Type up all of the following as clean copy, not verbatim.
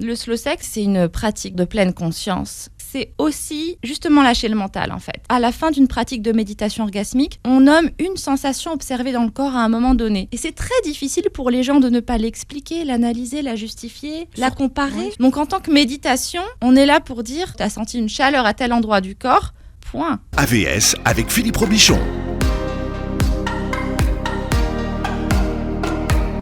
Le slow sex, c'est une pratique de pleine conscience. C'est aussi justement lâcher le mental en fait. À la fin d'une pratique de méditation orgasmique, on nomme une sensation observée dans le corps à un moment donné. Et c'est très difficile pour les gens de ne pas l'expliquer, l'analyser, la justifier, la comparer. Oui. Donc en tant que méditation, on est là pour dire « t'as senti une chaleur à tel endroit du corps », point. AVS avec Philippe Robichon.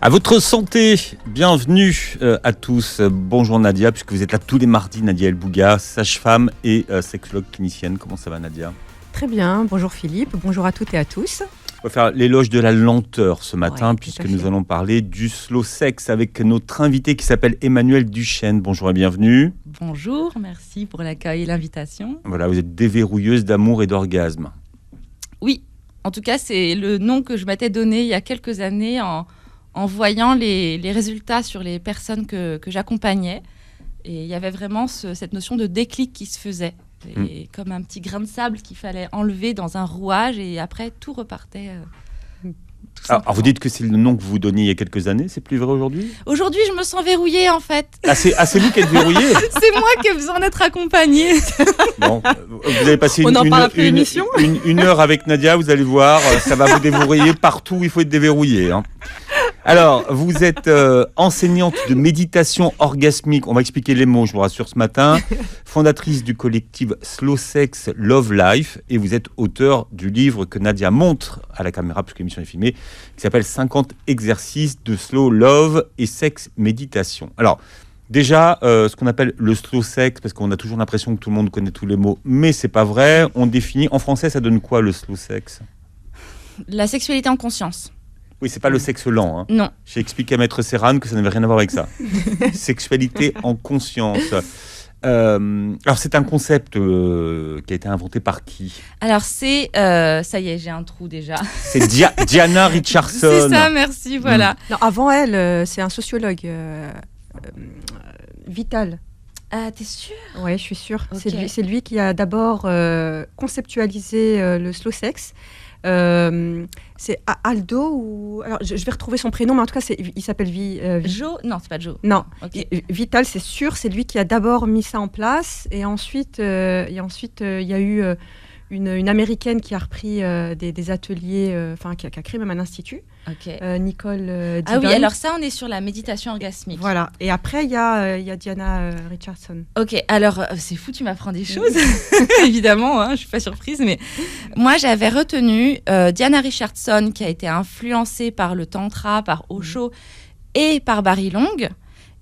À votre santé, bienvenue à tous. Bonjour Nadia, puisque vous êtes là tous les mardis, Nadia El-Bouga, sage-femme et sexologue clinicienne. Comment ça va Nadia ? Très bien, bonjour Philippe, bonjour à toutes et à tous. On va faire l'éloge de la lenteur ce matin, puisque nous allons parler du slow sex avec notre invité qui s'appelle Emmanuelle Duchesne. Bonjour et bienvenue. Bonjour, merci pour l'accueil et l'invitation. Voilà, vous êtes déverrouilleuse d'amour et d'orgasme. Oui, en tout cas c'est le nom que je m'étais donné il y a quelques années en voyant les résultats sur les personnes que j'accompagnais. Et il y avait vraiment cette notion de déclic qui se faisait. Et comme un petit grain de sable qu'il fallait enlever dans un rouage et après tout repartait. Alors vous dites que c'est le nom que vous donniez il y a quelques années, c'est plus vrai aujourd'hui ? Aujourd'hui, je me sens verrouillée en fait. Ah, c'est vous qui êtes verrouillée ? C'est moi qui ai besoin d'être accompagnée. Bon, vous allez passer une heure avec Nadia, vous allez voir, ça va vous déverrouiller partout où il faut être déverrouillé. Hein. Alors, vous êtes enseignante de méditation orgasmique, on va expliquer les mots, je vous rassure ce matin, fondatrice du collectif Slow Sex Love Life, et vous êtes auteur du livre que Nadia montre à la caméra, puisque l'émission est filmée, qui s'appelle 50 exercices de slow love et sex méditation. Alors, déjà, ce qu'on appelle le slow sex, parce qu'on a toujours l'impression que tout le monde connaît tous les mots, mais c'est pas vrai, on définit, en français, ça donne quoi le slow sex ? La sexualité en conscience. Oui, c'est pas le sexe lent. Hein. Non. J'ai expliqué à Maître Serran que ça n'avait rien à voir avec ça. Sexualité en conscience. Alors, c'est un concept qui a été inventé par qui ? Alors, c'est... ça y est, j'ai un trou déjà. C'est Diana Richardson. C'est ça, merci, voilà. Non, avant elle, c'est un sociologue, Vital. Ah, t'es sûre ? Oui, je suis sûre. Okay. C'est lui qui a d'abord conceptualisé le slow sex. C'est Aldo ou... Alors, je vais retrouver son prénom, mais en tout cas, il s'appelle Joe ? Non, c'est pas Joe. Non, okay. Vital, c'est sûr, c'est lui qui a d'abord mis ça en place. Et ensuite, il y a eu une Américaine qui a repris des ateliers, qui a créé même un institut. Okay. Nicole Didon. Ah oui, alors ça, on est sur la méditation orgasmique. Voilà. Et après, il y a Diana Richardson. Ok, alors c'est fou, tu m'apprends des choses. Évidemment, hein, je suis pas surprise, mais moi j'avais retenu Diana Richardson qui a été influencée par le tantra, par Osho et par Barry Long.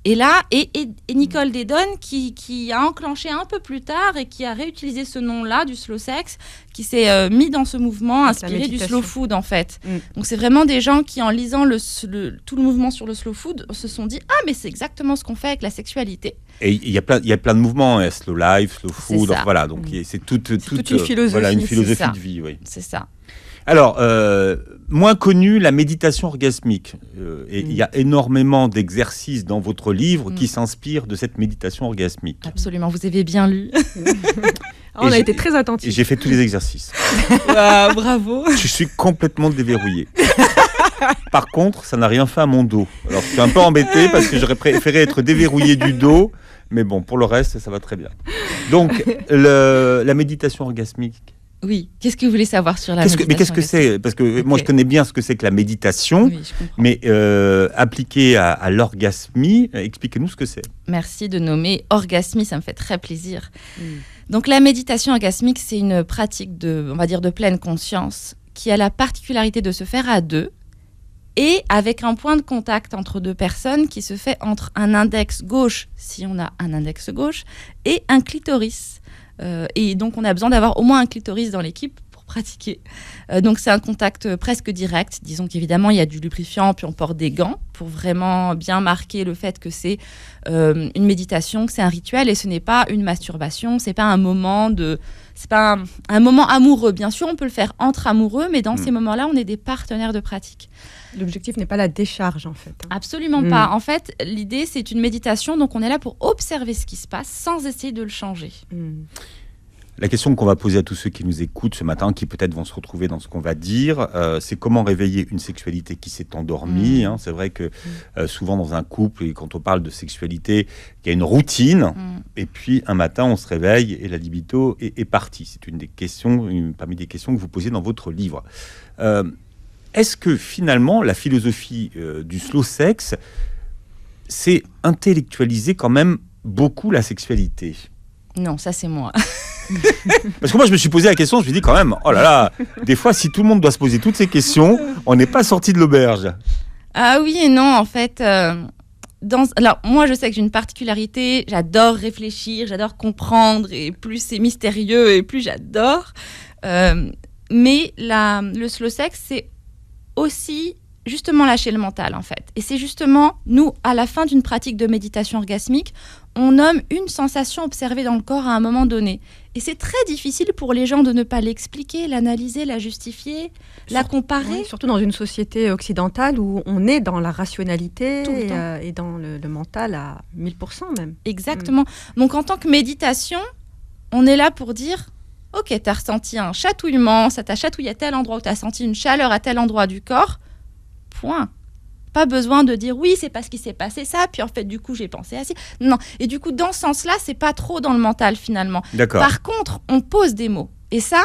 Et là, et Nicole Didon qui a enclenché un peu plus tard et qui a réutilisé ce nom-là du slow sex, qui s'est mis dans ce mouvement inspiré du slow food en fait. Donc c'est vraiment des gens qui, en lisant tout le mouvement sur le slow food, se sont dit « Ah, mais c'est exactement ce qu'on fait avec la sexualité ». Et il y a plein de mouvements, hein, slow life, slow food, voilà. Donc c'est toute une philosophie, voilà, une philosophie de vie. Oui. C'est ça. Alors, moins connu, la méditation orgasmique. Et il y a énormément d'exercices dans votre livre qui s'inspirent de cette méditation orgasmique. Absolument, vous avez bien lu. On a été très attentifs. Et j'ai fait tous les exercices. Wow, bravo. Je suis complètement déverrouillé. Par contre, ça n'a rien fait à mon dos. Alors, je suis un peu embêté parce que j'aurais préféré être déverrouillé du dos. Mais bon, pour le reste, ça va très bien. Donc, la méditation orgasmique. Oui, qu'est-ce que vous voulez savoir sur la méditation ? Mais qu'est-ce que c'est ? Parce que moi, je connais bien ce que c'est que la méditation, mais appliquée à l'orgasmie, expliquez-nous ce que c'est. Merci de nommer orgasmie, ça me fait très plaisir. Donc, la méditation orgasmique, c'est une pratique on va dire, de pleine conscience qui a la particularité de se faire à deux et avec un point de contact entre deux personnes qui se fait entre un index gauche, si on a un index gauche, et un clitoris. Et donc, on a besoin d'avoir au moins un clitoris dans l'équipe pour pratiquer. Donc, c'est un contact presque direct. Disons qu'évidemment, il y a du lubrifiant, puis on porte des gants pour vraiment bien marquer le fait que c'est une méditation, que c'est un rituel et ce n'est pas une masturbation, c'est pas un moment c'est pas un moment amoureux. Bien sûr, on peut le faire entre amoureux, mais dans ces moments-là, on est des partenaires de pratique. L'objectif n'est pas la décharge, en fait. Absolument pas. En fait, l'idée, c'est une méditation, donc on est là pour observer ce qui se passe sans essayer de le changer. La question qu'on va poser à tous ceux qui nous écoutent ce matin, qui peut-être vont se retrouver dans ce qu'on va dire, c'est comment réveiller une sexualité qui s'est endormie. C'est vrai que souvent dans un couple, et quand on parle de sexualité, il y a une routine, et puis un matin on se réveille et la libido est partie. C'est une des questions, parmi des questions que vous posez dans votre livre. Est-ce que finalement la philosophie du slow sex, c'est intellectualiser quand même beaucoup la sexualité? Non, ça c'est moi. Parce que moi je me suis posé la question, je me suis dit quand même, oh là là, des fois si tout le monde doit se poser toutes ces questions, on n'est pas sorti de l'auberge. Ah oui et non, en fait. Alors moi je sais que j'ai une particularité, j'adore réfléchir, j'adore comprendre, et plus c'est mystérieux et plus j'adore. Mais le slow sex, c'est aussi justement lâcher le mental en fait. Et c'est justement, nous, à la fin d'une pratique de méditation orgasmique, on nomme une sensation observée dans le corps à un moment donné. Et c'est très difficile pour les gens de ne pas l'expliquer, l'analyser, la justifier, la comparer. Oui, surtout dans une société occidentale où on est dans la rationalité et dans le mental à 1000% même. Exactement. Donc en tant que méditation, on est là pour dire... Ok, t'as ressenti un chatouillement, ça t'a chatouillé à tel endroit, ou t'as senti une chaleur à tel endroit du corps, point. Pas besoin de dire oui, c'est parce qu'il s'est passé ça, puis en fait, du coup, j'ai pensé à ça. Non. Et du coup, dans ce sens-là, c'est pas trop dans le mental finalement. D'accord. Par contre, on pose des mots. Et ça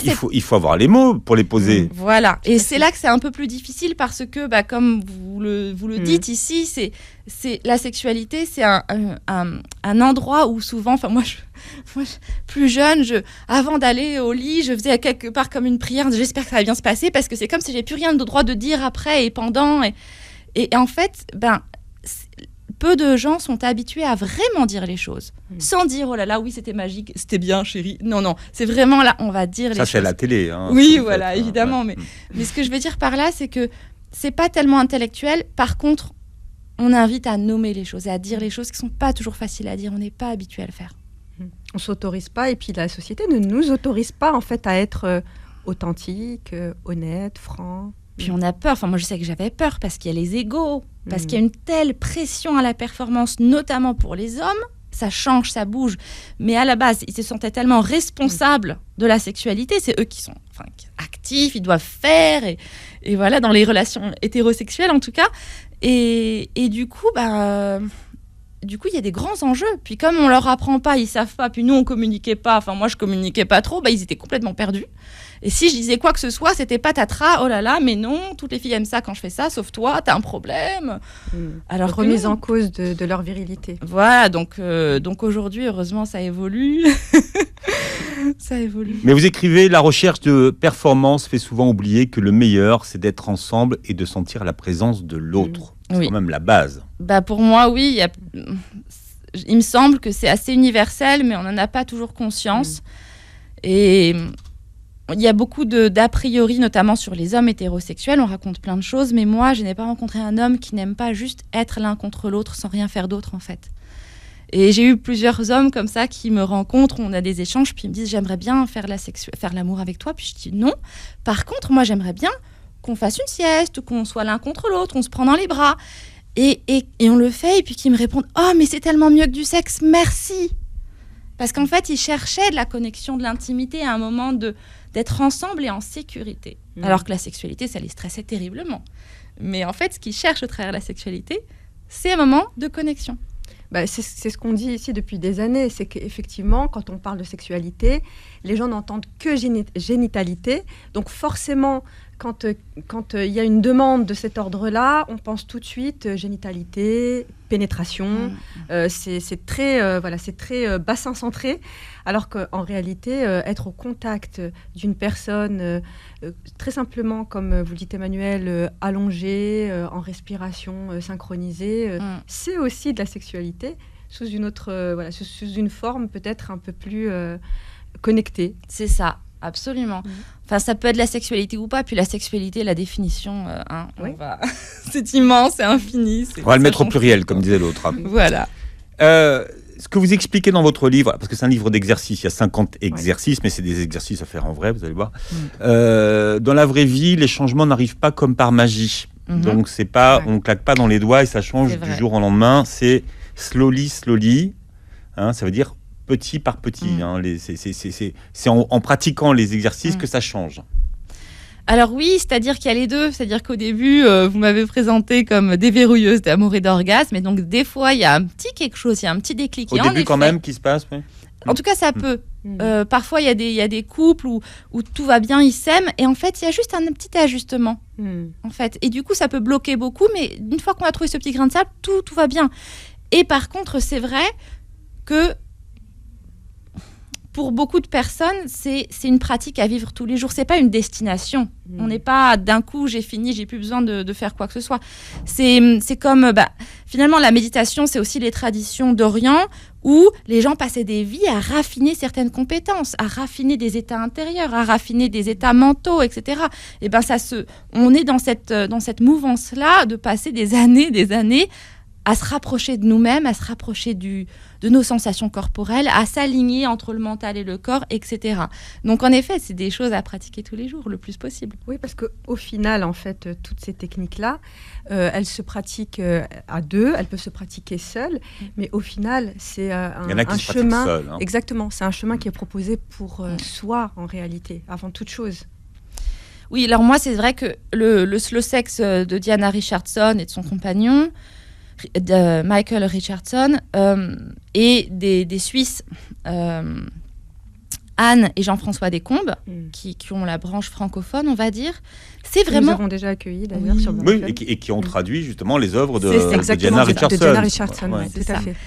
il faut avoir les mots pour les poser. Voilà. Et c'est là que c'est un peu plus difficile parce que, comme vous le dites ici, c'est la sexualité, c'est un endroit où souvent, moi, plus jeune, avant d'aller au lit, je faisais quelque part comme une prière. J'espère que ça va bien se passer parce que c'est comme si j'ai plus rien de droit de dire après et pendant. Et en fait, peu de gens sont habitués à vraiment dire les choses, sans dire oh là là, oui, c'était magique, c'était bien, chérie. Non, c'est vraiment là, on va dire les choses. Ça, c'est la télé. Oui, voilà, évidemment. Ouais. Mais ce que je veux dire par là, c'est que c'est pas tellement intellectuel. Par contre, on invite à nommer les choses et à dire les choses qui sont pas toujours faciles à dire. On n'est pas habitué à le faire. On s'autorise pas, et puis la société ne nous autorise pas en fait à être authentique, honnête, franc. Puis on a peur, moi je sais que j'avais peur parce qu'il y a les égos, parce qu'il y a une telle pression à la performance, notamment pour les hommes, ça change, ça bouge. Mais à la base, ils se sentaient tellement responsables de la sexualité, c'est eux qui sont actifs, ils doivent faire, et voilà, dans les relations hétérosexuelles en tout cas. Et du coup, il y a des grands enjeux. Puis comme on leur apprend pas, ils savent pas, puis nous on communiquait pas, moi je communiquais pas trop, ils étaient complètement perdus. Et si je disais quoi que ce soit, c'était patatras, oh là là, mais non, toutes les filles aiment ça quand je fais ça, sauf toi, t'as un problème. Alors remise en cause de leur virilité. Voilà, donc aujourd'hui, heureusement, ça évolue. Ça évolue. Mais vous écrivez, la recherche de performance fait souvent oublier que le meilleur, c'est d'être ensemble et de sentir la présence de l'autre. C'est quand même la base. Pour moi, oui, il me semble que c'est assez universel, mais on n'en a pas toujours conscience. Et il y a beaucoup d'a priori, notamment sur les hommes hétérosexuels. On raconte plein de choses, mais moi, je n'ai pas rencontré un homme qui n'aime pas juste être l'un contre l'autre sans rien faire d'autre, en fait. Et j'ai eu plusieurs hommes comme ça qui me rencontrent, on a des échanges, puis ils me disent « J'aimerais bien faire l'amour avec toi ». Puis je dis « Non. Par contre, moi, j'aimerais bien qu'on fasse une sieste, ou qu'on soit l'un contre l'autre, on se prend dans les bras. » Et on le fait, et puis qu'ils me répondent « Oh, mais c'est tellement mieux que du sexe, merci !» Parce qu'en fait, ils cherchaient de la connexion, de l'intimité, à un moment d'être ensemble et en sécurité. Alors que la sexualité, ça les stressait terriblement. Mais en fait, ce qu'ils cherchent au travers de la sexualité, c'est un moment de connexion. C'est ce qu'on dit ici depuis des années, c'est qu'effectivement, quand on parle de sexualité, les gens n'entendent que génitalité. Donc forcément, quand il y a une demande de cet ordre-là, on pense tout de suite génitalité, pénétration. C'est très bassin centré, alors qu'en réalité, être au contact d'une personne, très simplement, comme vous le dites Emmanuel, allongée, en respiration synchronisée, c'est aussi de la sexualité sous sous une forme peut-être un peu plus connectée. C'est ça. Absolument. Ça peut être la sexualité ou pas. Puis la sexualité, la définition, c'est immense, c'est infini. On va le mettre au pluriel, comme disait l'autre. Voilà. Ce que vous expliquez dans votre livre, parce que c'est un livre d'exercices, il y a 50 exercices, mais c'est des exercices à faire en vrai, vous allez voir. Dans la vraie vie, les changements n'arrivent pas comme par magie. Donc c'est pas, on claque pas dans les doigts et ça change du jour au lendemain. C'est slowly. Ça veut dire petit par petit. C'est en pratiquant les exercices que ça change. Alors oui, c'est-à-dire qu'il y a les deux. C'est-à-dire qu'au début, vous m'avez présenté comme déverrouilleuse d'amour et d'orgasme. Et donc, des fois, il y a un petit quelque chose, il y a un petit déclic. Au début, quand même, qui se passe, oui. En tout cas, ça peut. Parfois, il y a des couples où tout va bien, ils s'aiment. Et en fait, il y a juste un petit ajustement. En fait. Et du coup, ça peut bloquer beaucoup. Mais une fois qu'on a trouvé ce petit grain de sable, tout va bien. Et par contre, c'est vrai que pour beaucoup de personnes, c'est une pratique à vivre tous les jours. C'est pas une destination. On n'est pas d'un coup, j'ai fini, j'ai plus besoin de faire quoi que ce soit. C'est comme, finalement, la méditation, c'est aussi les traditions d'Orient où les gens passaient des vies à raffiner certaines compétences, à raffiner des états intérieurs, à raffiner des états mentaux, etc. Et on est dans cette mouvance-là de passer des années à se rapprocher de nous-mêmes, à se rapprocher de nos sensations corporelles, à s'aligner entre le mental et le corps, etc. Donc, en effet, c'est des choses à pratiquer tous les jours, le plus possible. Oui, parce qu'au final, en fait, toutes ces techniques-là, elles se pratiquent à deux, elles peuvent se pratiquer seules, mais au final, c'est un chemin... Seul, hein. Exactement, c'est un chemin qui est proposé pour soi, en réalité, avant toute chose. Oui, alors moi, c'est vrai que le slow sex de Diana Richardson et de son compagnon, de Michael Richardson, et des Suisses, Anne et Jean-François Descombes, qui ont la branche francophone, on va dire. C'est vraiment... Nous avons déjà accueilli, d'ailleurs, sur oui, et qui ont traduit justement les œuvres de Diana Richardson. De Diana Richardson, ouais, tout à fait.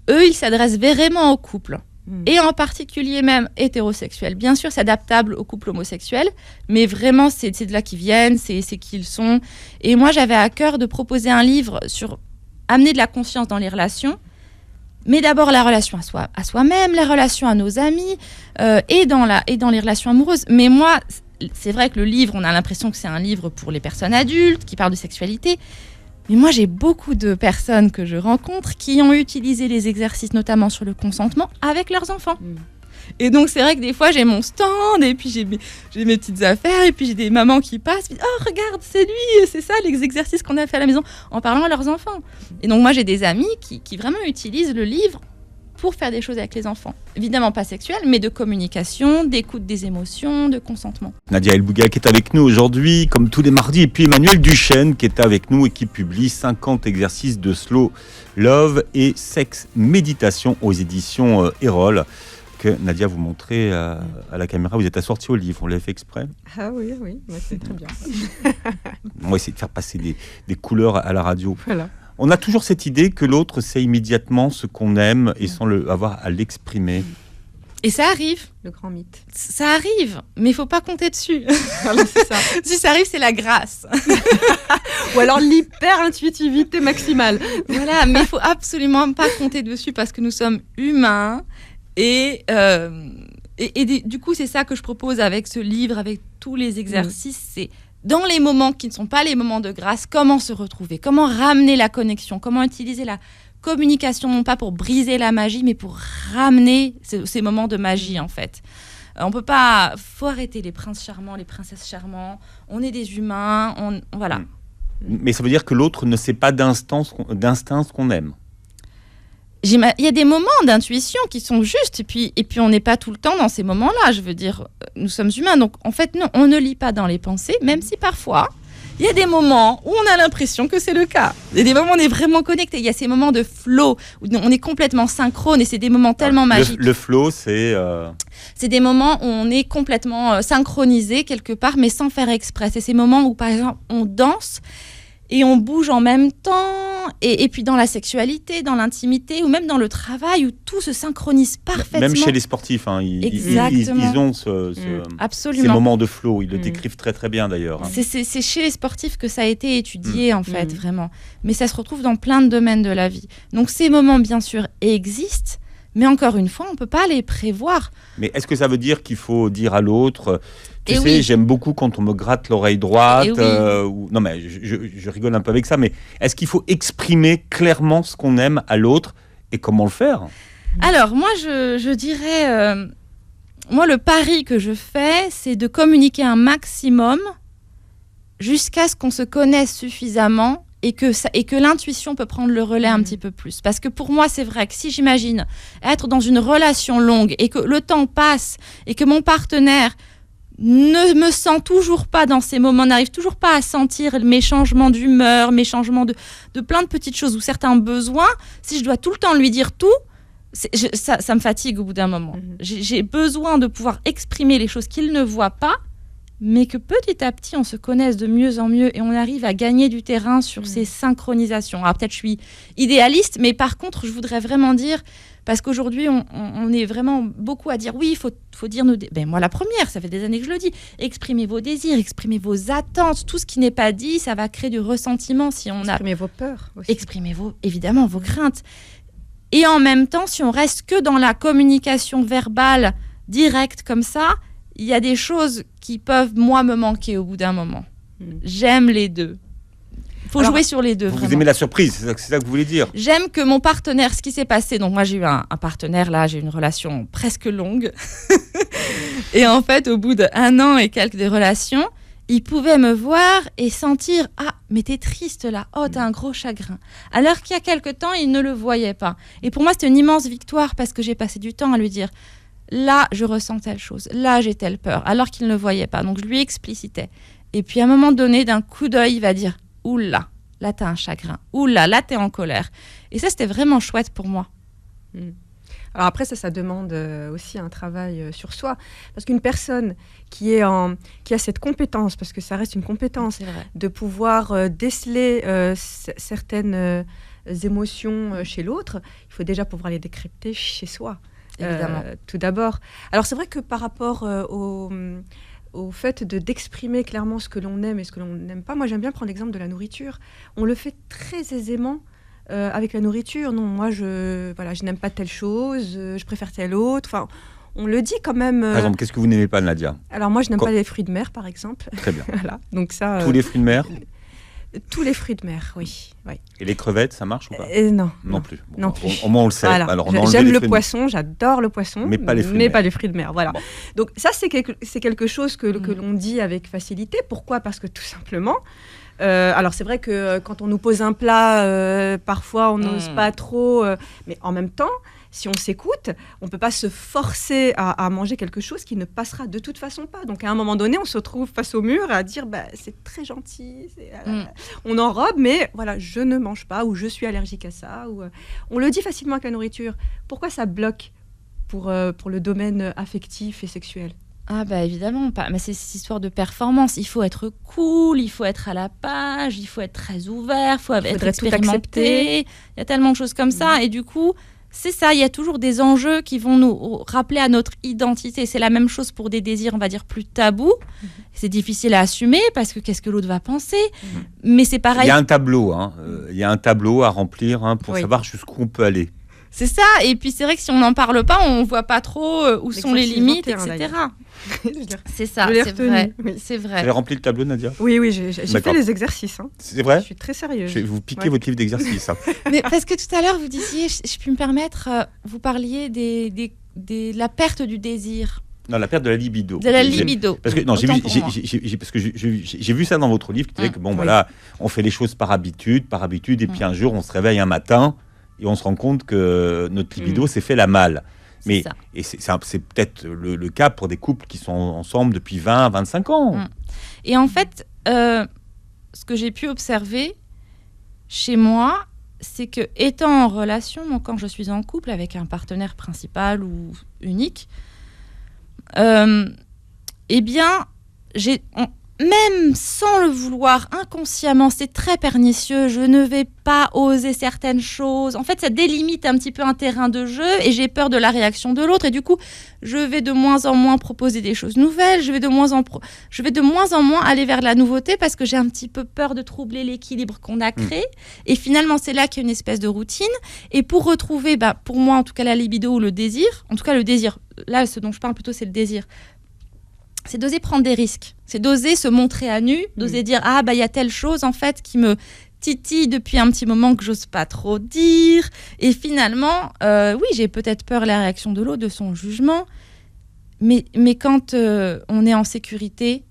Eux, ils s'adressent vraiment aux couples. Et en particulier même hétérosexuels. Bien sûr, c'est adaptable aux couples homosexuels, mais vraiment, c'est de là qu'ils viennent, c'est qui ils sont. Et moi, j'avais à cœur de proposer un livre sur amener de la conscience dans les relations, mais d'abord la relation à soi-même, la relation à nos amis, et dans les relations amoureuses. Mais moi, c'est vrai que le livre, on a l'impression que c'est un livre pour les personnes adultes, qui parle de sexualité. Mais moi, j'ai beaucoup de personnes que je rencontre qui ont utilisé les exercices, notamment sur le consentement, avec leurs enfants. Et donc, c'est vrai que des fois, j'ai mon stand, et puis j'ai mes petites affaires, et puis j'ai des mamans qui passent, puis, oh, regarde, c'est lui, c'est ça, les exercices qu'on a fait à la maison, en parlant à leurs enfants. Et donc, moi, j'ai des amis qui vraiment utilisent le livre pour faire des choses avec les enfants. Évidemment pas sexuelles, mais de communication, d'écoute des émotions, de consentement. Nadia El Bouga qui est avec nous aujourd'hui, comme tous les mardis, et puis Emmanuel Duchesne qui est avec nous et qui publie 50 exercices de slow love et sex méditation aux éditions Erol, que Nadia vous montrait à la caméra. Vous êtes assortie au livre, on l'a fait exprès. Ah oui, c'est très bien. On va essayer de faire passer des couleurs à la radio. Voilà. On a toujours cette idée que l'autre sait immédiatement ce qu'on aime et sans avoir à l'exprimer. Et ça arrive. Le grand mythe. Ça arrive, mais il ne faut pas compter dessus. Voilà, c'est ça. Si ça arrive, c'est la grâce. Ou alors l'hyper-intuitivité maximale. Voilà, mais il ne faut absolument pas compter dessus parce que nous sommes humains. Et du coup, c'est ça que je propose avec ce livre, avec tous les exercices, c'est dans les moments qui ne sont pas les moments de grâce, comment se retrouver, comment ramener la connexion, comment utiliser la communication, non pas pour briser la magie, mais pour ramener ces moments de magie, en fait. On peut pas... faut arrêter les princes charmants, les princesses charmants. On est des humains, voilà. Mais ça veut dire que l'autre ne sait pas d'instinct ce qu'on aime. Il y a des moments d'intuition qui sont justes, et puis on n'est pas tout le temps dans ces moments-là. Je veux dire, nous sommes humains, donc en fait, non, on ne lit pas dans les pensées, même si parfois, il y a des moments où on a l'impression que c'est le cas. Il y a des moments où on est vraiment connecté. Il y a ces moments de flow, où on est complètement synchrone, et c'est des moments tellement magiques. Le flow, c'est... C'est des moments où on est complètement synchronisé quelque part, mais sans faire exprès. C'est ces moments où, par exemple, on danse, et on bouge en même temps, et puis dans la sexualité, dans l'intimité, ou même dans le travail, où tout se synchronise parfaitement. Même chez les sportifs, hein, ils ont ces moments de flow, ils le décrivent très très bien d'ailleurs. Hein. C'est chez les sportifs que ça a été étudié en fait, vraiment. Mais ça se retrouve dans plein de domaines de la vie. Donc ces moments, bien sûr, existent, mais encore une fois, on ne peut pas les prévoir. Mais est-ce que ça veut dire qu'il faut dire à l'autre... Tu sais, j'aime beaucoup quand on me gratte l'oreille droite. Non, mais je rigole un peu avec ça, mais est-ce qu'il faut exprimer clairement ce qu'on aime à l'autre et comment le faire ? Alors, moi, je dirais... moi, le pari que je fais, c'est de communiquer un maximum jusqu'à ce qu'on se connaisse suffisamment et que l'intuition peut prendre le relais un petit peu plus. Parce que pour moi, c'est vrai que si j'imagine être dans une relation longue et que le temps passe et que mon partenaire ne me sent toujours pas dans ces moments, n'arrive toujours pas à sentir mes changements d'humeur, mes changements de plein de petites choses ou certains besoins, si je dois tout le temps lui dire tout, ça me fatigue au bout d'un moment. J'ai besoin de pouvoir exprimer les choses qu'il ne voit pas, mais que petit à petit, on se connaisse de mieux en mieux et on arrive à gagner du terrain sur ces synchronisations. Alors peut-être je suis idéaliste, mais par contre, je voudrais vraiment dire, parce qu'aujourd'hui, on est vraiment beaucoup à dire, oui, il faut dire nos... moi, la première, ça fait des années que je le dis, exprimez vos désirs, exprimez vos attentes, tout ce qui n'est pas dit, ça va créer du ressentiment. Exprimez vos peurs aussi. Exprimez évidemment, vos craintes. Et en même temps, si on reste que dans la communication verbale directe comme ça, il y a des choses qui peuvent, moi, me manquer au bout d'un moment. J'aime les deux. Il faut jouer sur les deux. Vous aimez la surprise, c'est ça que vous voulez dire? J'aime que mon partenaire, ce qui s'est passé, donc moi j'ai eu un partenaire, là j'ai une relation presque longue. Et en fait, au bout d'1 an et quelques de relation, il pouvait me voir et sentir « Ah, mais t'es triste là, oh t'as un gros chagrin ». Alors qu'il y a quelque temps, il ne le voyait pas. Et pour moi, c'était une immense victoire parce que j'ai passé du temps à lui dire « Là, je ressens telle chose, là j'ai telle peur », alors qu'il ne le voyait pas. Donc je lui explicitais. Et puis à un moment donné, d'un coup d'œil, il va dire « Oula, là t'as un chagrin, oula, là t'es en colère ». Et ça, c'était vraiment chouette pour moi. Alors après, ça demande aussi un travail sur soi. Parce qu'une personne qui a cette compétence, parce que ça reste une compétence, de pouvoir déceler certaines émotions chez l'autre, il faut déjà pouvoir les décrypter chez soi. Évidemment. Tout d'abord. Alors c'est vrai que par rapport au fait d'exprimer clairement ce que l'on aime et ce que l'on n'aime pas, moi j'aime bien prendre l'exemple de la nourriture. On le fait très aisément avec la nourriture. Non, moi je n'aime pas telle chose, je préfère telle autre. Enfin, on le dit quand même. Par exemple, qu'est-ce que vous n'aimez pas, Nadia? Alors moi je n'aime pas les fruits de mer, par exemple. Très bien. Voilà. Donc ça. Tous les fruits de mer? Tous les fruits de mer, oui. Et les crevettes, ça marche ou pas? Non plus. Bon, non plus. Au moins on le sait. Voilà. Alors, j'aime le poisson, j'adore le poisson, mais pas les fruits de mer. Voilà. Bon. Donc ça, c'est quelque chose que l'on dit avec facilité. Pourquoi? Parce que tout simplement... alors c'est vrai que quand on nous pose un plat, parfois on n'ose pas trop, mais en même temps, si on s'écoute, on ne peut pas se forcer à manger quelque chose qui ne passera de toute façon pas. Donc à un moment donné, on se retrouve face au mur à dire c'est très gentil, on enrobe, mais voilà, je ne mange pas ou je suis allergique à ça. On le dit facilement avec la nourriture. Pourquoi ça bloque pour le domaine affectif et sexuel? Ah évidemment pas, mais c'est cette histoire de performance. Il faut être cool, il faut être à la page, il faut être très ouvert, il faut être expérimenté. Il y a tellement de choses comme ça et du coup, c'est ça, il y a toujours des enjeux qui vont nous rappeler à notre identité. C'est la même chose pour des désirs, on va dire, plus tabous. C'est difficile à assumer parce que qu'est-ce que l'autre va penser? Mais c'est pareil. Il y a un tableau, il y a un tableau à remplir pour savoir jusqu'où on peut aller. C'est ça, et puis c'est vrai que si on n'en parle pas, on voit pas trop où sont les limites, etc. C'est ça, c'est vrai. Oui. C'est vrai. Vous avez rempli le tableau, Nadia? Oui, j'ai fait les exercices. C'est vrai? Je suis très sérieuse. Je vais vous piquer votre livre d'exercices. Mais parce que tout à l'heure, vous disiez, je puis me permettre, vous parliez de la perte du désir. Non, la perte de la libido. De la libido. Parce que non, j'ai vu ça dans votre livre qui disait que voilà, on fait les choses par habitude, et puis un jour on se réveille un matin et on se rend compte que notre libido s'est fait la malle. Mais c'est peut-être le cas pour des couples qui sont ensemble depuis 20, 25 ans. Et en fait, ce que j'ai pu observer chez moi, c'est que étant en relation, donc quand je suis en couple avec un partenaire principal ou unique, eh bien, même sans le vouloir, inconsciemment, c'est très pernicieux, je ne vais pas oser certaines choses. En fait, ça délimite un petit peu un terrain de jeu et j'ai peur de la réaction de l'autre. Et du coup, je vais de moins en moins proposer des choses nouvelles, je vais de moins en moins aller vers la nouveauté parce que j'ai un petit peu peur de troubler l'équilibre qu'on a créé. Et finalement, c'est là qu'il y a une espèce de routine. Et pour retrouver, pour moi, en tout cas, la libido ou le désir, en tout cas le désir, là, ce dont je parle plutôt, c'est le désir. C'est d'oser prendre des risques, c'est d'oser se montrer à nu, d'oser dire il y a telle chose en fait qui me titille depuis un petit moment que j'ose pas trop dire. Et finalement, oui, j'ai peut-être peur de la réaction de l'autre, de son jugement, mais quand on est en sécurité,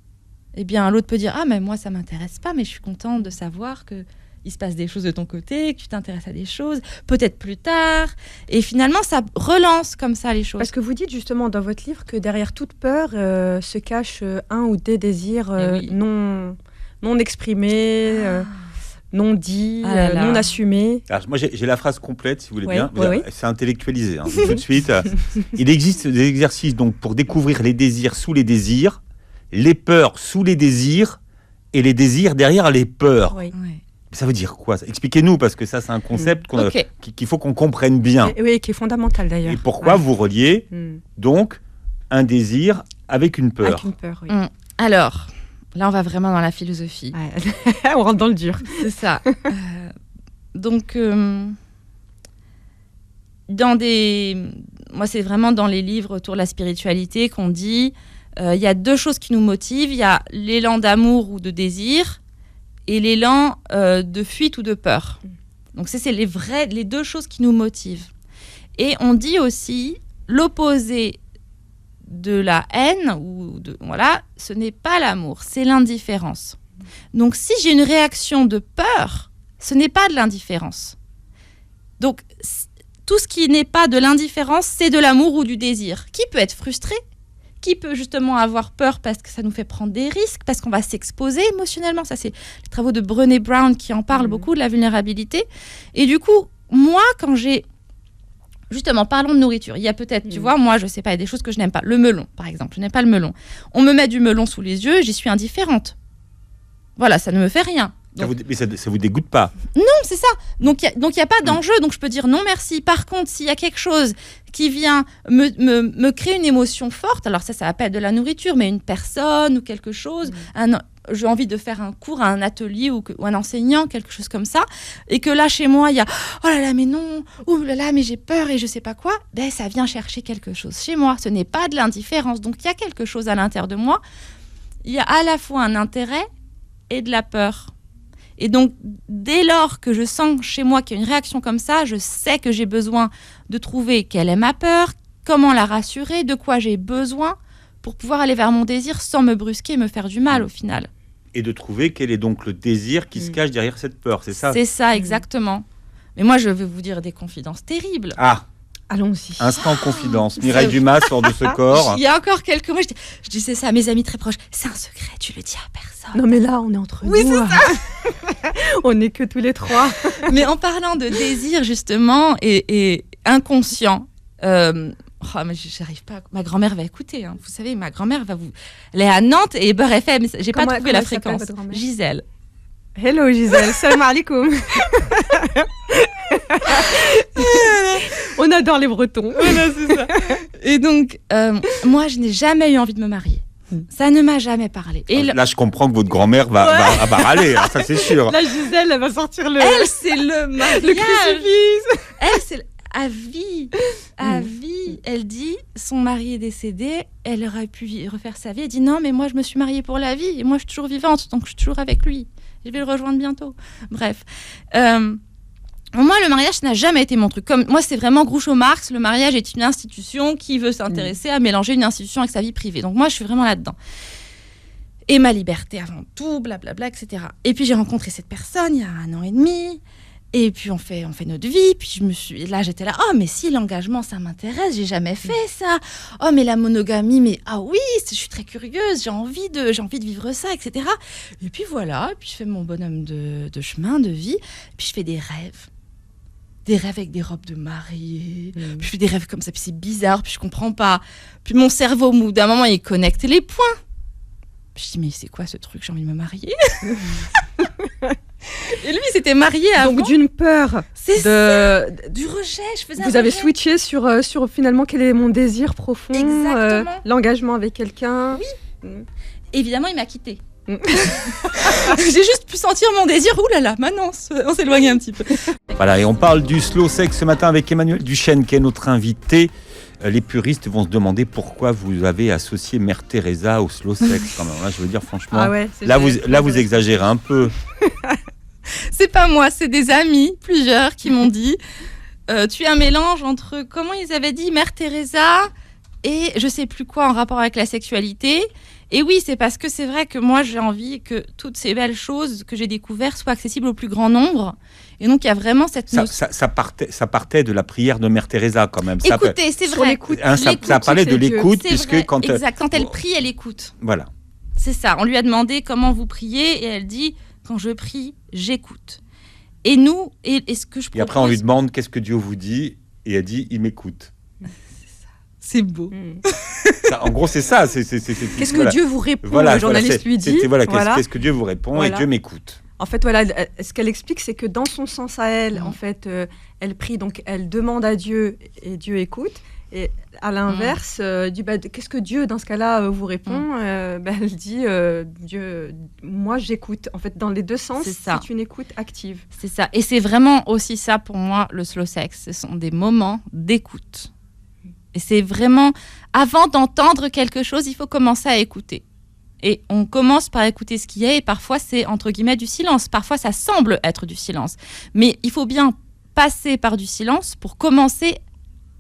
eh bien l'autre peut dire mais moi ça m'intéresse pas, mais je suis contente de savoir que il se passe des choses de ton côté, que tu t'intéresses à des choses, peut-être plus tard. Et finalement, ça relance comme ça les choses. Parce que vous dites justement dans votre livre que derrière toute peur se cachent un ou des désirs non exprimés, non dits, non assumés. Alors, moi, j'ai la phrase complète, si vous voulez bien. C'est intellectualisé, hein, tout de suite. Il existe des exercices donc, pour découvrir les désirs sous les désirs, les peurs sous les désirs et les désirs derrière les peurs. Oui. Ça veut dire quoi? Expliquez-nous, parce que ça, c'est un concept qu'il faut qu'on comprenne bien. Oui, qui est fondamental d'ailleurs. Et pourquoi vous reliez donc un désir avec une peur? Avec une peur, oui. Alors, là, on va vraiment dans la philosophie. Ouais. On rentre dans le dur. C'est ça. Donc, moi, c'est vraiment dans les livres autour de la spiritualité qu'on dit il y a deux choses qui nous motivent. Il y a l'élan d'amour ou de désir et l'élan de fuite ou de peur. Donc, c'est les deux choses qui nous motivent. Et on dit aussi l'opposé de la haine, ce n'est pas l'amour, c'est l'indifférence. Donc, si j'ai une réaction de peur, ce n'est pas de l'indifférence. Donc, tout ce qui n'est pas de l'indifférence, c'est de l'amour ou du désir, qui peut être frustré, qui peut justement avoir peur parce que ça nous fait prendre des risques, parce qu'on va s'exposer émotionnellement. Ça, c'est les travaux de Brené Brown qui en parlent beaucoup, de la vulnérabilité. Et du coup, moi, quand j'ai... Justement, parlons de nourriture. Il y a peut-être, tu vois, moi, je sais pas, il y a des choses que je n'aime pas. Le melon, par exemple. Je n'aime pas le melon. On me met du melon sous les yeux, j'y suis indifférente. Voilà, ça ne me fait rien. Donc... Mais ça vous dégoûte pas? Non, c'est ça. Donc, il n'y a pas d'enjeu. Donc, je peux dire non, merci. Par contre, s'il y a quelque chose qui vient me créer une émotion forte, alors ça va pas être de la nourriture, mais une personne ou quelque chose, j'ai envie de faire un cours, un atelier ou un enseignant, quelque chose comme ça, et que là, chez moi, il y a « Oh là là, mais non, oh là là, mais j'ai peur et je sais pas quoi », ça vient chercher quelque chose chez moi. Ce n'est pas de l'indifférence. Donc, il y a quelque chose à l'intérieur de moi. Il y a à la fois un intérêt et de la peur. Et donc, dès lors que je sens chez moi qu'il y a une réaction comme ça, je sais que j'ai besoin de trouver quelle est ma peur, comment la rassurer, de quoi j'ai besoin pour pouvoir aller vers mon désir sans me brusquer et me faire du mal au final. Et de trouver quel est donc le désir qui se cache derrière cette peur, c'est ça? C'est ça, exactement. Mais moi, je vais vous dire des confidences terribles. Ah, allons-y. Instant confidence. Mireille Dumas sort de ce corps. Il y a encore quelques mois, je disais ça à mes amis très proches. C'est un secret, tu le dis à personne. Non, mais là, on est entre nous. Oui, c'est ça. On n'est que tous les trois. Mais en parlant de désir, justement, et inconscient, mais j'arrive pas. Ma grand-mère va écouter. Hein. Vous savez, ma grand-mère elle est à Nantes et Beurre FM. J'ai pas trouvé la fréquence. Gisèle. Hello Gisèle, salam alaikum. On adore les Bretons. Voilà, c'est ça. Et donc, moi, je n'ai jamais eu envie de me marier. Ça ne m'a jamais parlé. Et là, je comprends que votre grand-mère va râler, hein, ça c'est sûr. Là, Gisèle, elle va sortir Elle, c'est le mariage. Le crucifix. Elle, c'est à vie. À vie. Elle dit, son mari est décédé, elle aurait pu refaire sa vie. Elle dit, non, mais moi, je me suis mariée pour la vie. Et moi, je suis toujours vivante, donc je suis toujours avec lui. Je vais le rejoindre bientôt. Bref. Moi, le mariage, ça n'a jamais été mon truc. Comme moi, c'est vraiment Groucho Marx. Le mariage est une institution qui veut s'intéresser à mélanger une institution avec sa vie privée. Donc moi, je suis vraiment là-dedans. Et ma liberté avant tout, blablabla, etc. Et puis j'ai rencontré cette personne il y a 1 an et demi. Et puis on fait notre vie. Puis j'étais là. Oh, mais si l'engagement, ça m'intéresse. J'ai jamais fait ça. Oh, mais la monogamie, mais ah oui, je suis très curieuse. J'ai envie de vivre ça, etc. Et puis voilà. Et puis je fais mon bonhomme de chemin, de vie. Et puis je fais des rêves. Des rêves avec des robes de mariée. Puis je fais des rêves comme ça. Puis c'est bizarre. Puis je comprends pas. Puis mon cerveau, au bout d'un moment, il connecte les points. Puis je dis, mais c'est quoi ce truc? J'ai envie de me marier. Et lui, il s'était marié avant. Donc d'une peur. Du rejet. Je faisais Vous avez switché sur finalement quel est mon désir profond. Exactement. L'engagement avec quelqu'un. Oui. Évidemment, il m'a quittée. J'ai juste pu sentir mon désir. Ouh là là, maintenant, on s'éloigne un petit peu. Voilà, et on parle du slow sex ce matin avec Emmanuel Duchesne, qui est notre invité. Les puristes vont se demander pourquoi vous avez associé Mère Teresa au slow sex. Quand même. Là, je veux dire, franchement, vous exagérez un peu. C'est pas moi, c'est des amis, plusieurs, qui m'ont dit tu es un mélange entre, comment ils avaient dit, Mère Teresa et je sais plus quoi en rapport avec la sexualité. Et oui, c'est parce que c'est vrai que moi, j'ai envie que toutes ces belles choses que j'ai découvertes soient accessibles au plus grand nombre. Et donc, il y a vraiment cette notion... Ça partait de la prière de Mère Teresa, quand même. Écoutez, c'est vrai. Ça parlait de l'écoute, puisque vrai, quand elle prie, elle écoute. Voilà. C'est ça. On lui a demandé comment vous priez, et elle dit, quand je prie, j'écoute. Et nous, et ce que je propose... Et après, on lui demande, qu'est-ce que Dieu vous dit ? Et elle dit, il m'écoute. C'est beau. En gros, c'est ça. Qu'est-ce que Dieu vous répond ? Le journaliste lui dit. Qu'est-ce que Dieu vous répond ? Et Dieu m'écoute. En fait, voilà, ce qu'elle explique, c'est que dans son sens à elle, en fait, elle prie, donc elle demande à Dieu et Dieu écoute. Et à l'inverse, dit qu'est-ce que Dieu, dans ce cas-là, vous répond ? Elle dit Dieu, moi j'écoute. En fait, dans les deux sens, c'est une écoute active. C'est ça. Et c'est vraiment aussi ça pour moi, le slow sex. Ce sont des moments d'écoute. Et c'est vraiment, avant d'entendre quelque chose, il faut commencer à écouter. Et on commence par écouter ce qui est, et parfois c'est entre guillemets du silence. Parfois ça semble être du silence. Mais il faut bien passer par du silence pour commencer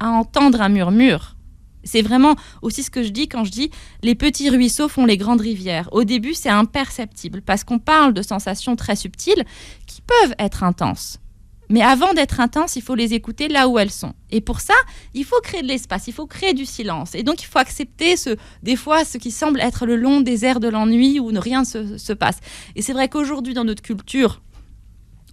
à entendre un murmure. C'est vraiment aussi ce que je dis quand je dis les petits ruisseaux font les grandes rivières. Au début, c'est imperceptible parce qu'on parle de sensations très subtiles qui peuvent être intenses. Mais avant d'être intenses, il faut les écouter là où elles sont. Et pour ça, il faut créer de l'espace, il faut créer du silence. Et donc, il faut accepter des fois ce qui semble être le long désert de l'ennui où rien ne se passe. Et c'est vrai qu'aujourd'hui, dans notre culture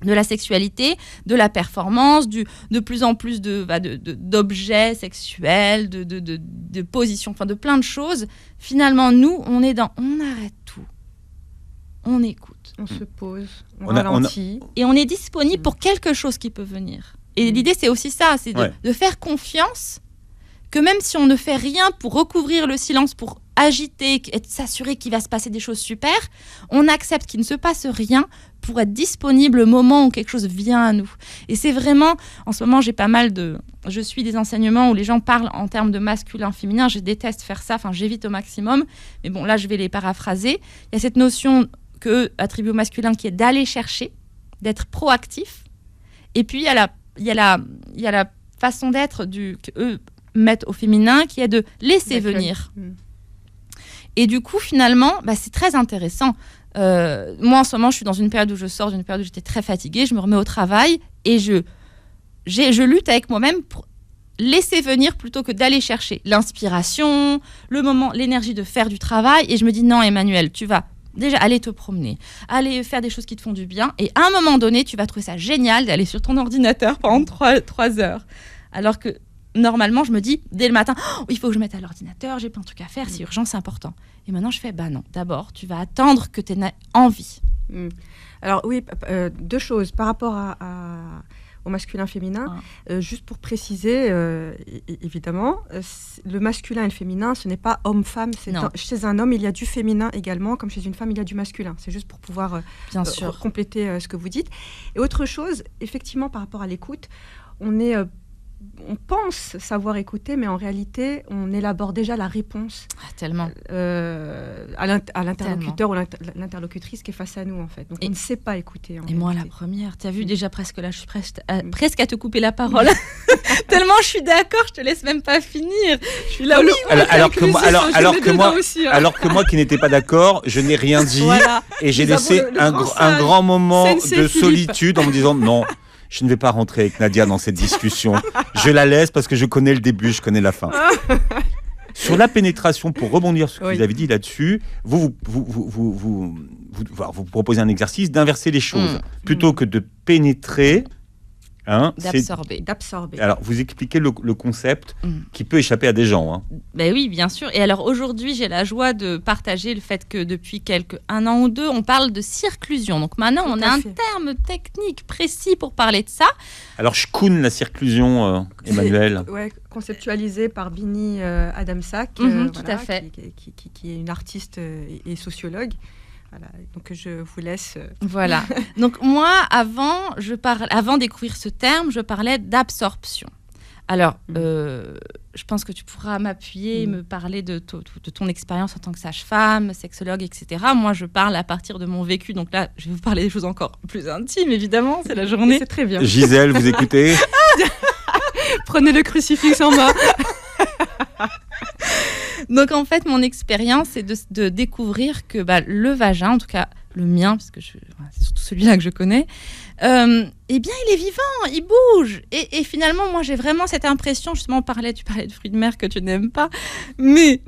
de la sexualité, de la performance, de plus en plus d'objets sexuels, de positions, enfin de plein de choses, finalement, nous, on arrête tout. On écoute. On se pose, on ralentit. Et on est disponible pour quelque chose qui peut venir. Et l'idée, c'est aussi ça, c'est de faire confiance que même si on ne fait rien pour recouvrir le silence, pour agiter, et s'assurer qu'il va se passer des choses super, on accepte qu'il ne se passe rien pour être disponible au moment où quelque chose vient à nous. Et c'est vraiment, en ce moment, je suis des enseignements où les gens parlent en termes de masculin, féminin. Je déteste faire ça, j'évite au maximum. Mais bon, là, je vais les paraphraser. Il y a cette notion attribuée au masculin qui est d'aller chercher, d'être proactif. Et puis, il y a la façon d'être qu'eux mettent au féminin qui est de laisser venir. Et du coup, finalement, c'est très intéressant. Moi, en ce moment, je suis dans une période où je sors d'une période où j'étais très fatiguée. Je me remets au travail et je lutte avec moi-même pour laisser venir plutôt que d'aller chercher l'inspiration, le moment, l'énergie de faire du travail. Et je me dis, non, Emmanuel, tu vas déjà aller te promener, aller faire des choses qui te font du bien. Et à un moment donné, tu vas trouver ça génial d'aller sur ton ordinateur pendant 3 heures. Alors que normalement, je me dis, dès le matin, il faut que je mette à l'ordinateur, j'ai plein de trucs à faire, c'est urgent, c'est important. Et maintenant, je fais, non, d'abord, tu vas attendre que tu aies envie. Alors oui, 2 choses. Par rapport au masculin-féminin, juste pour préciser, évidemment, le masculin et le féminin, ce n'est pas homme-femme. Chez un homme, il y a du féminin également, comme chez une femme, il y a du masculin. C'est juste pour pouvoir compléter ce que vous dites. Et autre chose, effectivement, par rapport à l'écoute, on pense savoir écouter, mais en réalité, on élabore déjà la réponse tellement. À l'interlocuteur ou l'interlocutrice qui est face à nous, en fait. Donc, on ne sait pas écouter. Moi, la première. Tu as vu déjà presque là, je suis presque à te couper la parole. Tellement je suis d'accord, je te laisse même pas finir. Je suis là. Alors que moi qui n'étais pas d'accord, je n'ai rien dit et j'ai laissé un grand moment de solitude en me disant non. Je ne vais pas rentrer avec Nadia dans cette discussion. Je la laisse parce que je connais le début, je connais la fin. Sur la pénétration, pour rebondir sur ce que vous avez dit là-dessus, vous proposez un exercice d'inverser les choses. Plutôt que de pénétrer, d'absorber. Alors, vous expliquez le concept qui peut échapper à des gens. Oui, bien sûr. Et alors, aujourd'hui, j'ai la joie de partager le fait que depuis 1 an ou 2, on parle de circlusion. Donc maintenant, on a un terme technique précis pour parler de ça. Alors, je connais la circlusion, Emmanuel. Conceptualisée par Bini Adamsak, tout à fait. qui est une artiste et sociologue. Voilà, donc je vous laisse. Voilà. Donc moi, avant de découvrir ce terme, je parlais d'absorption. Alors, je pense que tu pourras m'appuyer et me parler de ton expérience en tant que sage-femme, sexologue, etc. Moi, je parle à partir de mon vécu. Donc là, je vais vous parler des choses encore plus intimes, évidemment. C'est la journée. C'est très bien. Gisèle, vous écoutez ? Prenez le crucifix en main. Donc en fait, mon expérience, c'est de découvrir que le vagin, en tout cas le mien, parce que c'est surtout celui-là que je connais, eh bien, il est vivant, il bouge. Et finalement, moi, j'ai vraiment cette impression, justement, tu parlais de fruits de mer que tu n'aimes pas, mais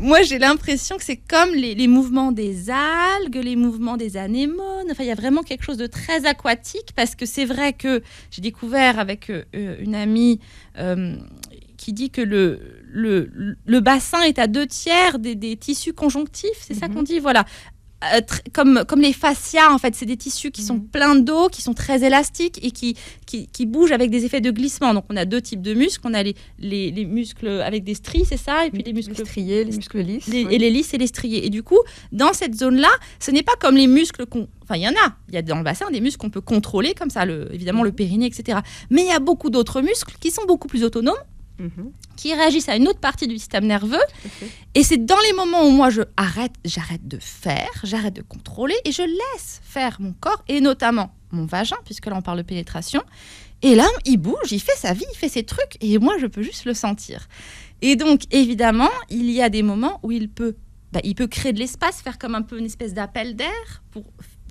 moi, j'ai l'impression que c'est comme les mouvements des algues, les mouvements des anémones. Enfin, il y a vraiment quelque chose de très aquatique, parce que c'est vrai que j'ai découvert avec une amie qui dit que le bassin est à 2/3 des tissus conjonctifs, c'est ça qu'on dit, voilà. Comme les fascias, en fait, c'est des tissus qui sont pleins d'eau, qui sont très élastiques et qui bougent avec des effets de glissement. Donc, on a 2 types de muscles. On a les muscles avec des stries, c'est ça, et puis les muscles striés, les muscles lisses. Et les lisses et les striés. Et du coup, dans cette zone-là, ce n'est pas comme les muscles Enfin, il y a dans le bassin des muscles qu'on peut contrôler, comme ça, évidemment, le périnée, etc. Mais il y a beaucoup d'autres muscles qui sont beaucoup plus autonomes, qui réagissent à une autre partie du système nerveux. Et c'est dans les moments où moi j'arrête de faire, j'arrête de contrôler et je laisse faire mon corps et notamment mon vagin, puisque là on parle de pénétration. Et là, il bouge, il fait sa vie, il fait ses trucs et moi je peux juste le sentir. Et donc évidemment, il y a des moments où il peut créer de l'espace, faire comme un peu une espèce d'appel d'air pour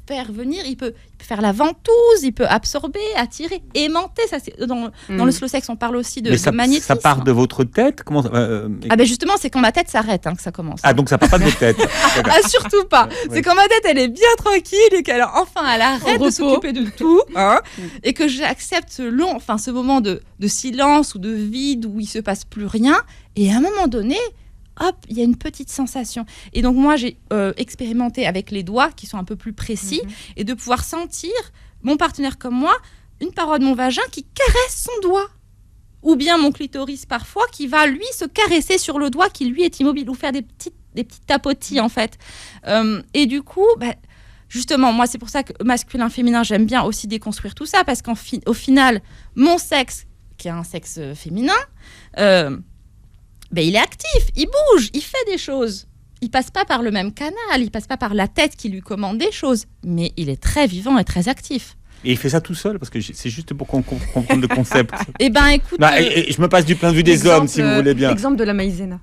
faire venir, il peut faire la ventouse, il peut absorber, attirer, aimanter. Ça, c'est dans le slow sex, on parle aussi de magnétisme. Ça part de votre tête? Comment justement, c'est quand ma tête s'arrête que ça commence. Ah, donc ça part pas de votre tête. Surtout pas. C'est quand ma tête, elle est bien tranquille et qu'elle arrête de s'occuper de tout. Et que j'accepte ce moment de silence ou de vide où il se passe plus rien. Et à un moment donné, hop, il y a une petite sensation. Et donc, moi, j'ai expérimenté avec les doigts qui sont un peu plus précis et de pouvoir sentir mon partenaire comme moi, une paroi de mon vagin qui caresse son doigt. Ou bien mon clitoris parfois qui va, lui, se caresser sur le doigt qui, lui, est immobile ou faire des petits tapotis, en fait. Et du coup, justement, moi, c'est pour ça que masculin, féminin, j'aime bien aussi déconstruire tout ça parce qu'au final, mon sexe, qui est un sexe féminin, il est actif, il bouge, il fait des choses. Il passe pas par le même canal, il passe pas par la tête qui lui commande des choses, mais il est très vivant et très actif. Et il fait ça tout seul, parce que c'est juste pour qu'on comprenne le concept. Écoute... je me passe du point de vue des hommes, si vous voulez bien. L'exemple de la maïzena.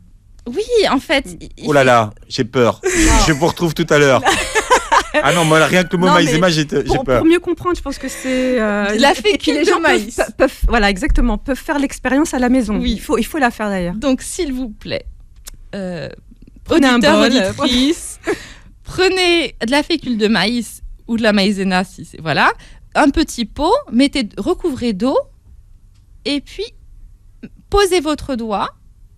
Oui, en fait... Oh là là, j'ai peur. Je vous retrouve tout à l'heure. Ah non, moi, rien que le mot maïzena, j'ai peur. Pour mieux comprendre, je pense que c'est... la fécule de maïs. Peuvent faire l'expérience à la maison. Oui. Il faut la faire d'ailleurs. Donc, s'il vous plaît, prenez un bol. Prenez de la fécule de maïs ou de la maïzena, un petit pot, recouvrez d'eau et puis posez votre doigt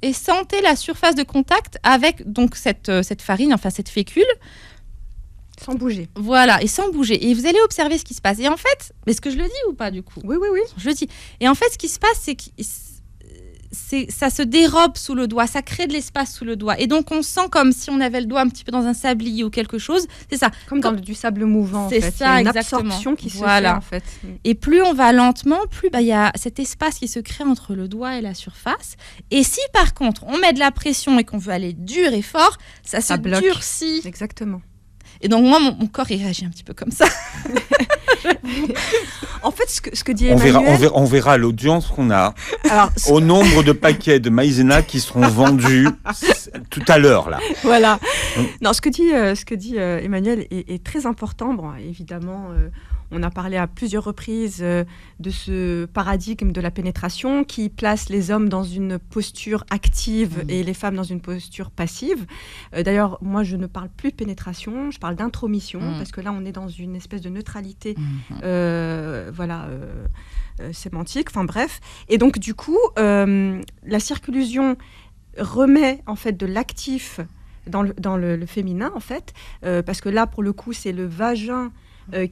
et sentez la surface de contact avec donc cette farine, cette fécule. Sans bouger. Voilà, et sans bouger. Et vous allez observer ce qui se passe. Et en fait, est-ce que je le dis ou pas du coup ? Oui. Je le dis. Et en fait, ce qui se passe, c'est que ça se dérobe sous le doigt, ça crée de l'espace sous le doigt. Et donc, on sent comme si on avait le doigt un petit peu dans un sablier ou quelque chose. C'est ça. Comme dans du sable mouvant, c'est en fait. Ça, il y a une exactement. absorption qui se fait, en fait. Et plus on va lentement, plus il y a cet espace qui se crée entre le doigt et la surface. Et si, par contre, on met de la pression et qu'on veut aller dur et fort, ça se durcit. Exactement. Et donc, moi, mon corps, il réagit un petit peu comme ça. En fait, ce que dit Emmanuel... On verra l'audience qu'on a au nombre de paquets de maïzena qui seront vendus tout à l'heure, là. Voilà. Non, ce que dit Emmanuel est très important. Bon, évidemment... on a parlé à plusieurs reprises de ce paradigme de la pénétration qui place les hommes dans une posture active et les femmes dans une posture passive. D'ailleurs, moi, je ne parle plus de pénétration, je parle d'intromission, parce que là, on est dans une espèce de neutralité sémantique, enfin bref. Et donc, du coup, la circulusion remet en fait de l'actif dans le féminin, en fait, parce que là, pour le coup, c'est le vagin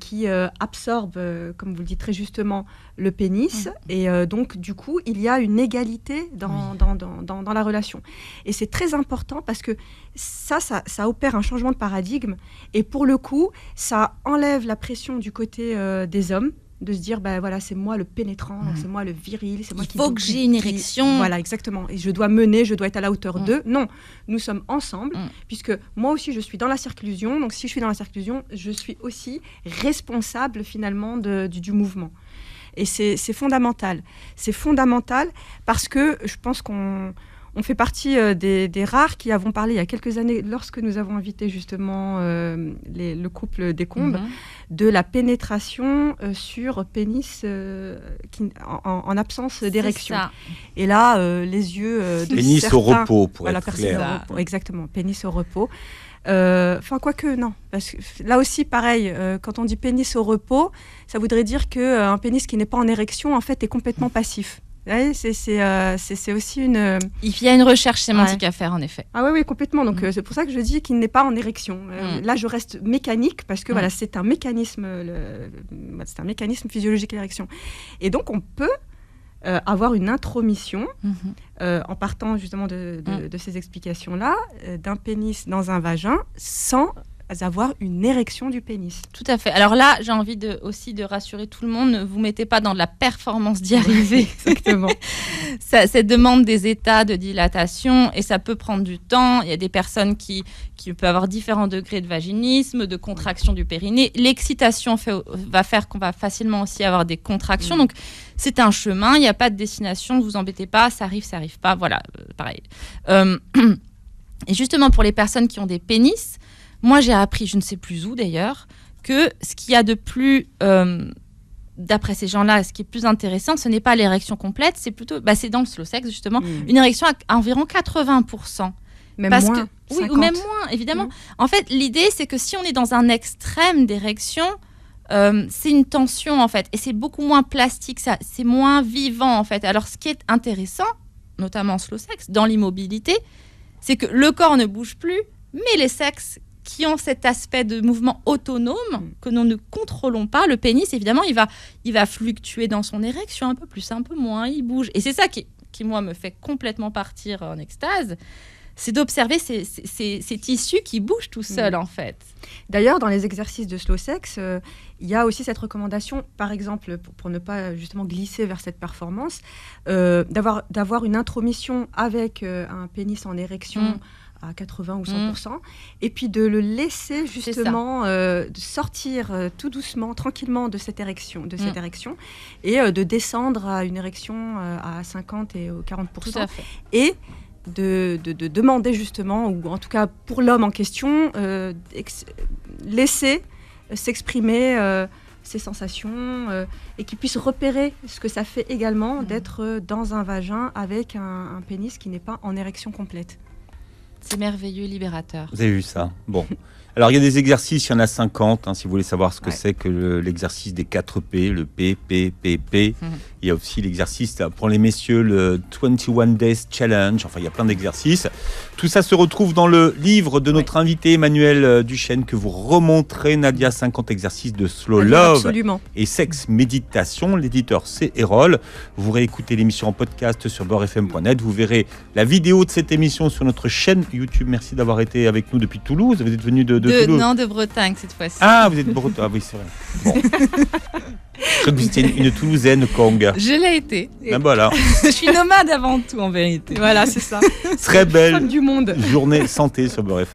qui absorbe, comme vous le dites très justement, le pénis. Et donc, du coup, il y a une égalité dans la relation. Et c'est très important parce que ça opère un changement de paradigme. Et pour le coup, ça enlève la pression du côté des hommes, de se dire, c'est moi le pénétrant, c'est moi le viril, c'est moi qui... Il faut que j'ai une érection. Voilà, exactement. Et je dois mener, je dois être à la hauteur d'eux. Non, nous sommes ensemble, puisque moi aussi, je suis dans la circlusion. Donc, si je suis dans la circlusion, je suis aussi responsable, finalement, du mouvement. Et c'est fondamental. C'est fondamental parce que je pense qu'on on fait partie des rares qui avons parlé il y a quelques années, lorsque nous avons invité justement le couple Descombes, de la pénétration sur pénis en absence d'érection. Et là, les yeux de pénis certains... au repos, pour être clair. Exactement, pénis au repos. Enfin, quoique, non. Parce que là aussi, pareil, quand on dit pénis au repos, ça voudrait dire qu'un pénis qui n'est pas en érection, en fait, est complètement passif. Ouais, c'est aussi une... Il y a une recherche sémantique à faire, en effet. Ah oui, complètement. Donc, c'est pour ça que je dis qu'il n'est pas en érection. Là, je reste mécanique parce que voilà, c'est un mécanisme physiologique, l'érection. Et donc, on peut avoir une intromission, en partant justement de ces explications-là, d'un pénis dans un vagin sans avoir une érection du pénis. Tout à fait. Alors là, j'ai envie aussi de rassurer tout le monde, ne vous mettez pas dans de la performance d'y arriver. Exactement. Ça demande des états de dilatation et ça peut prendre du temps. Il y a des personnes qui peuvent avoir différents degrés de vaginisme, de contraction du périnée. L'excitation va faire qu'on va facilement aussi avoir des contractions. Donc, c'est un chemin. Il n'y a pas de destination. Ne vous embêtez pas. Ça arrive pas. Voilà, pareil. Et justement, pour les personnes qui ont des pénis, moi, j'ai appris, je ne sais plus où d'ailleurs, que ce qu'il y a de plus, d'après ces gens-là, ce qui est plus intéressant, ce n'est pas l'érection complète, c'est plutôt, c'est dans le slow sex justement, une érection à environ 80%. Même moins. Oui, ou même moins, évidemment. En fait, l'idée, c'est que si on est dans un extrême d'érection, c'est une tension en fait, et c'est beaucoup moins plastique, c'est moins vivant en fait. Alors, ce qui est intéressant, notamment en slow sex, dans l'immobilité, c'est que le corps ne bouge plus, mais les sexes qui ont cet aspect de mouvement autonome que nous ne contrôlons pas. Le pénis, évidemment, il va fluctuer dans son érection un peu plus, un peu moins, il bouge. Et c'est ça qui moi, me fait complètement partir en extase, c'est d'observer ces tissus qui bougent tout seuls, en fait. D'ailleurs, dans les exercices de slow sex, il y a aussi cette recommandation, par exemple, pour ne pas justement glisser vers cette performance, d'avoir une intromission avec un pénis en érection à 80 ou 100%, et puis de le laisser justement de sortir tout doucement, tranquillement de cette érection, et de descendre à une érection à 50 et 40%. Tout à fait. Et de demander justement, ou en tout cas pour l'homme en question, laisser s'exprimer ses sensations et qu'il puisse repérer ce que ça fait également d'être dans un vagin avec un pénis qui n'est pas en érection complète. C'est merveilleux, libérateur. Vous avez vu ça? Bon. Alors, il y a des exercices, il y en a 50, si vous voulez savoir ce que c'est que l'exercice des 4 P, le P, P, P, P. Il y a aussi l'exercice, pour les messieurs, le 21 Days Challenge. Enfin, il y a plein d'exercices. Tout ça se retrouve dans le livre de notre invité Emmanuel Duchesne, que vous remonterez, Nadia, 50 exercices de slow love et sexe méditation. L'éditeur, c'est Erol. Vous réécoutez l'émission en podcast sur beurrefm.net. Vous verrez la vidéo de cette émission sur notre chaîne YouTube. Merci d'avoir été avec nous depuis Toulouse. Vous êtes venu de Toulouse. Non, de Bretagne cette fois-ci. Ah, vous êtes de Bretagne. Ah oui, c'est vrai. Bon. Je crois que vous étiez une Toulousaine, Kong. Je l'ai été. Ben voilà. Je suis nomade avant tout, en vérité. Voilà, c'est ça. Très belle femme du monde. Journée santé sur Beurre FM.